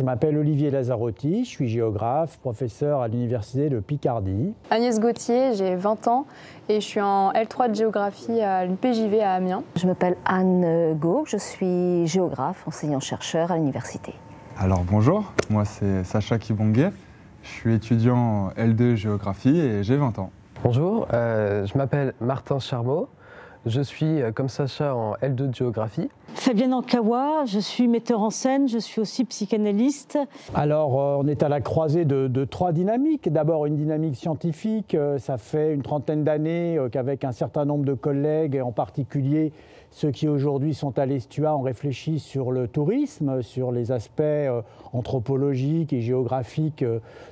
m'appelle Olivier Lazzarotti, je suis géographe, professeur à l'Université de Picardie. Agnès Gauthier, j'ai 20 ans et je suis en L3 de géographie à l'UPJV à Amiens. Je m'appelle Anne Gau, je suis géographe, enseignant-chercheur à l'université. Alors bonjour, moi c'est Sacha Kibongue, je suis étudiant en L2 géographie et j'ai 20 ans. Bonjour, je m'appelle Martin Charmeau, je suis comme Sacha en L2 de géographie. Fabienne Ankawa, je suis metteur en scène, je suis aussi psychanalyste. Alors on est à la croisée de trois dynamiques. D'abord une dynamique scientifique, ça fait une trentaine d'années qu'avec un certain nombre de collègues, et en particulier ceux qui aujourd'hui sont à l'Estua, on réfléchit sur le tourisme, sur les aspects anthropologiques et géographiques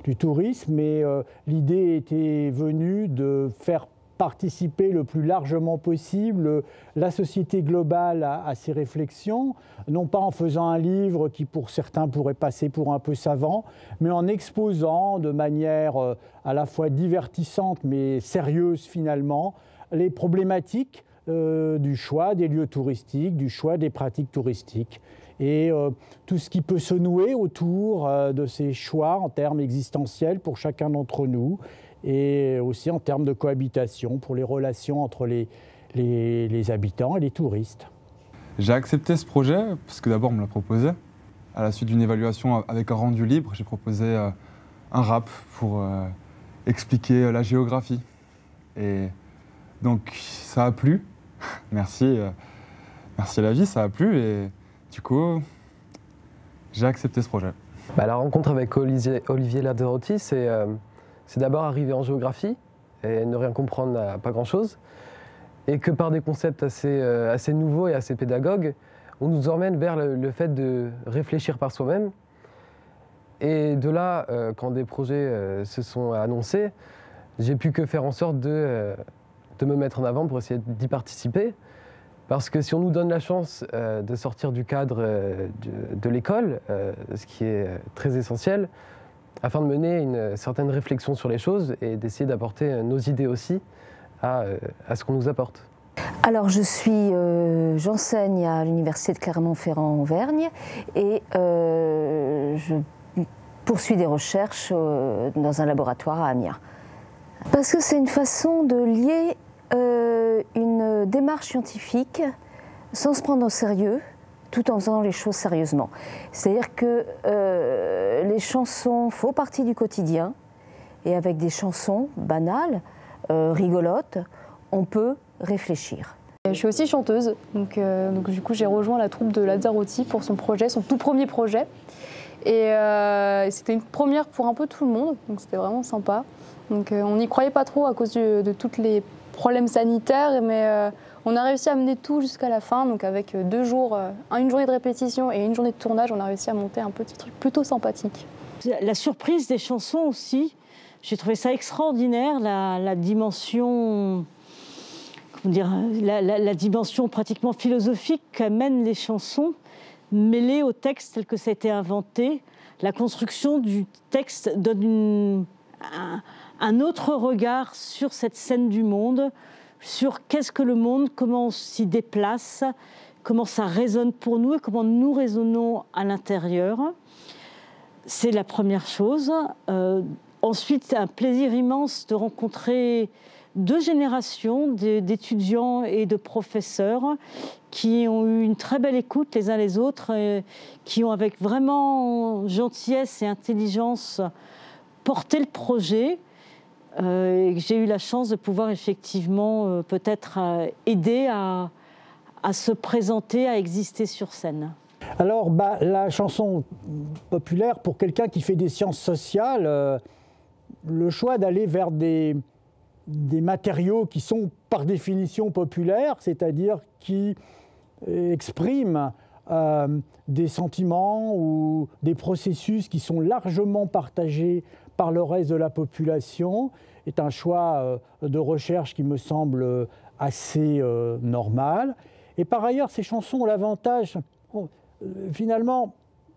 du tourisme. Et l'idée était venue de faire participer le plus largement possible la société globale à ces réflexions, non pas en faisant un livre qui pour certains pourrait passer pour un peu savant, mais en exposant de manière à la fois divertissante mais sérieuse finalement les problématiques du choix des lieux touristiques, du choix des pratiques touristiques et tout ce qui peut se nouer autour de ces choix en termes existentiels pour chacun d'entre nous et aussi en termes de cohabitation pour les relations entre les habitants et les touristes. J'ai accepté ce projet parce que d'abord on me l'a proposé. À la suite d'une évaluation avec un rendu libre, j'ai proposé un rap pour expliquer la géographie. Et donc ça a plu, merci à la vie, ça a plu et du coup j'ai accepté ce projet. La rencontre avec Olivier Lazzarotti, c'est d'abord arriver en géographie et ne rien comprendre à pas grand-chose, et que par des concepts assez nouveaux et assez pédagogues, on nous emmène vers le fait de réfléchir par soi-même. Et de là, quand des projets se sont annoncés, j'ai pu que faire en sorte de me mettre en avant pour essayer d'y participer. Parce que si on nous donne la chance de sortir du cadre de l'école, ce qui est très essentiel, afin de mener une certaine réflexion sur les choses et d'essayer d'apporter nos idées aussi à ce qu'on nous apporte. Alors j'enseigne à l'université de Clermont-Ferrand-Auvergne et je poursuis des recherches dans un laboratoire à Amiens. Parce que c'est une façon de lier une démarche scientifique sans se prendre au sérieux, tout en faisant les choses sérieusement. C'est-à-dire que les chansons font partie du quotidien, et avec des chansons banales, rigolotes, on peut réfléchir. Je suis aussi chanteuse, donc du coup j'ai rejoint la troupe de Lazzarotti pour son projet, son tout premier projet. Et c'était une première pour un peu tout le monde, donc c'était vraiment sympa. Donc on n'y croyait pas trop à cause de tous les problèmes sanitaires, mais on a réussi à mener tout jusqu'à la fin, donc avec 2 jours, une journée de répétition et une journée de tournage, on a réussi à monter un petit truc plutôt sympathique. La surprise des chansons aussi, j'ai trouvé ça extraordinaire, la dimension, comment dire, la dimension pratiquement philosophique qu'amènent les chansons, mêlées au texte tel que ça a été inventé. La construction du texte donne un autre regard sur cette scène du monde, sur qu'est-ce que le monde, comment on s'y déplace, comment ça résonne pour nous et comment nous résonnons à l'intérieur. C'est la première chose. Ensuite, un plaisir immense de rencontrer 2 générations d'étudiants et de professeurs qui ont eu une très belle écoute les uns les autres, qui ont avec vraiment gentillesse et intelligence porté le projet. J'ai eu la chance de pouvoir effectivement peut-être aider à se présenter, à exister sur scène. Alors la chanson populaire, pour quelqu'un qui fait des sciences sociales, le choix d'aller vers des matériaux qui sont par définition populaires, c'est-à-dire qui expriment des sentiments ou des processus qui sont largement partagés par le reste de la population, est un choix de recherche qui me semble assez normal. Et par ailleurs, ces chansons ont l'avantage, finalement,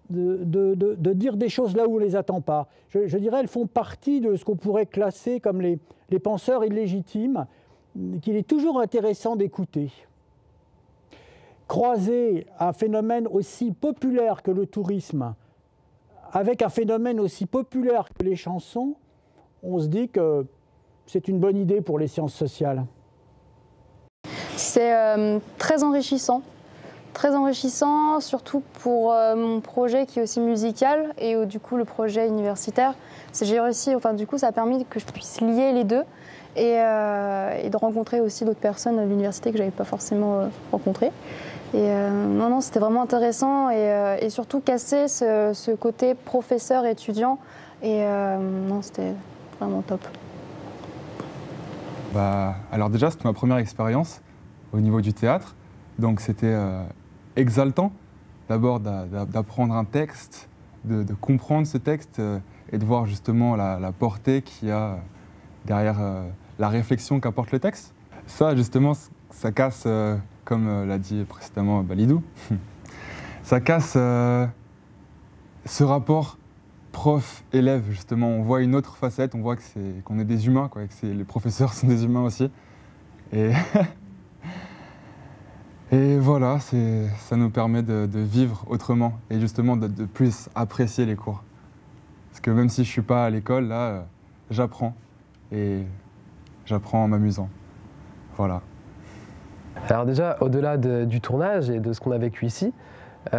de dire des choses là où on ne les attend pas. Je dirais elles font partie de ce qu'on pourrait classer comme les penseurs illégitimes, qu'il est toujours intéressant d'écouter. Croiser un phénomène aussi populaire que le tourisme avec un phénomène aussi populaire que les chansons, on se dit que c'est une bonne idée pour les sciences sociales. C'est très enrichissant. Très enrichissant, surtout pour mon projet qui est aussi musical et du coup le projet universitaire. J'ai réussi, enfin du coup ça a permis que je puisse lier les deux et de rencontrer aussi d'autres personnes à l'université que je n'avais pas forcément rencontrées. Et non, c'était vraiment intéressant et surtout casser ce côté professeur-étudiant et non, c'était vraiment top. Alors déjà, c'était ma première expérience au niveau du théâtre, donc c'était exaltant d'abord d'apprendre un texte, de comprendre ce texte et de voir justement la portée qu'il y a derrière la réflexion qu'apporte le texte. Ça justement, ça casse, comme l'a dit précédemment Lidou, ça casse ce rapport prof-élève justement. On voit une autre facette, on voit qu'on est des humains, quoi, que les professeurs sont des humains aussi. Et voilà, ça nous permet de vivre autrement et justement de plus apprécier les cours. Parce que même si je ne suis pas à l'école, là, j'apprends. Et j'apprends en m'amusant. Voilà. Alors déjà, au-delà du tournage et de ce qu'on a vécu ici, on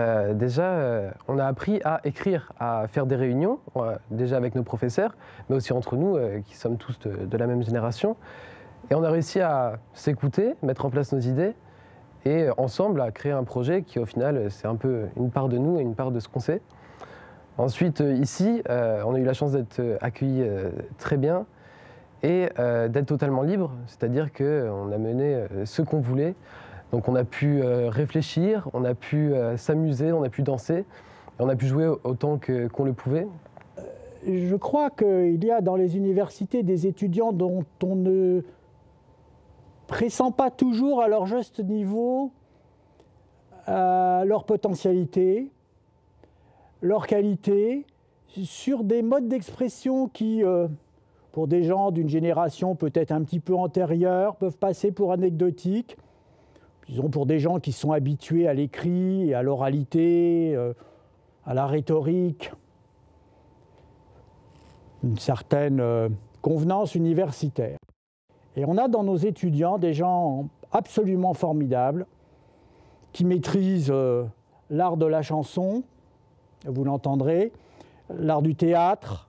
a appris à écrire, à faire des réunions, déjà avec nos professeurs, mais aussi entre nous, qui sommes tous de la même génération. Et on a réussi à s'écouter, mettre en place nos idées, et ensemble à créer un projet qui au final c'est un peu une part de nous et une part de ce qu'on sait. Ensuite ici on a eu la chance d'être accueillis très bien et d'être totalement libre, c'est-à-dire qu'on a mené ce qu'on voulait. Donc on a pu réfléchir, on a pu s'amuser, on a pu danser, et on a pu jouer autant qu'on le pouvait. Je crois qu'il y a dans les universités des étudiants dont on ne pressent pas toujours à leur juste niveau leur potentialité, leur qualité, sur des modes d'expression qui, pour des gens d'une génération peut-être un petit peu antérieure, peuvent passer pour anecdotiques. Disons pour des gens qui sont habitués à l'écrit, à l'oralité, à la rhétorique, une certaine convenance universitaire. Et on a dans nos étudiants des gens absolument formidables qui maîtrisent l'art de la chanson, vous l'entendrez, l'art du théâtre,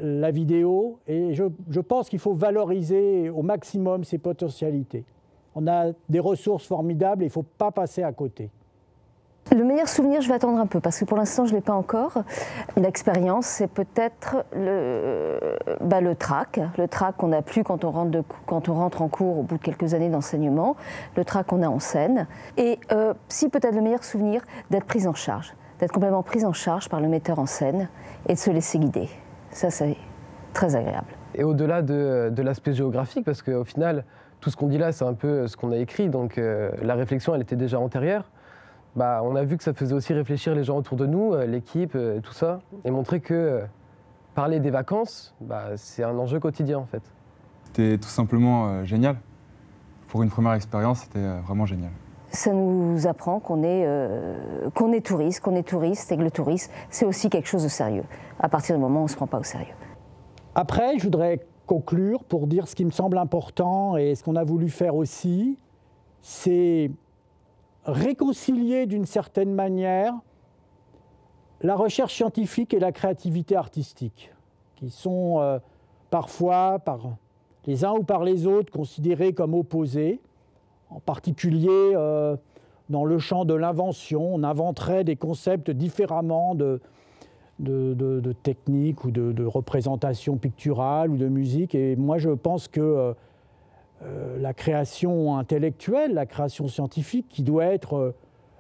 la vidéo, et je pense qu'il faut valoriser au maximum ces potentialités. On a des ressources formidables et il ne faut pas passer à côté. Le meilleur souvenir, je vais attendre un peu, parce que pour l'instant, je ne l'ai pas encore. L'expérience, c'est peut-être le trac. Le trac qu'on n'a plus quand on rentre en cours au bout de quelques années d'enseignement. Le trac qu'on a en scène. Et si peut-être le meilleur souvenir, d'être prise en charge. D'être complètement prise en charge par le metteur en scène et de se laisser guider. Ça, c'est très agréable. Et au-delà de l'aspect géographique, parce qu'au final, tout ce qu'on dit là, c'est un peu ce qu'on a écrit, donc la réflexion, elle était déjà antérieure. On a vu que ça faisait aussi réfléchir les gens autour de nous, l'équipe, tout ça, et montrer que parler des vacances, c'est un enjeu quotidien en fait. C'était tout simplement génial. Pour une première expérience, c'était vraiment génial. Ça nous apprend qu'on est touriste, et que le tourisme, c'est aussi quelque chose de sérieux. À partir du moment où on ne se prend pas au sérieux. Après, je voudrais conclure pour dire ce qui me semble important et ce qu'on a voulu faire aussi, c'est réconcilier d'une certaine manière la recherche scientifique et la créativité artistique, qui sont parfois par les uns ou par les autres considérées comme opposées, en particulier dans le champ de l'invention. On inventerait des concepts différemment de technique ou de représentation picturale ou de musique. Et moi, je pense que la création intellectuelle, la création scientifique, qui doit être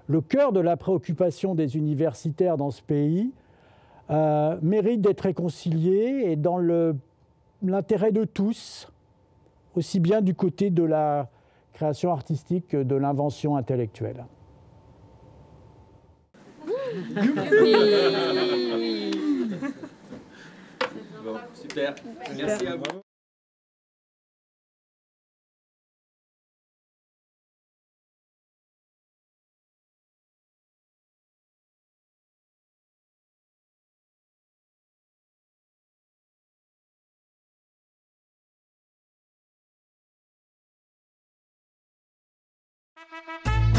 le cœur de la préoccupation des universitaires dans ce pays, mérite d'être réconciliée et dans l'intérêt de tous, aussi bien du côté de la création artistique que de l'invention intellectuelle. Bon, super. Merci à vous. Thank you.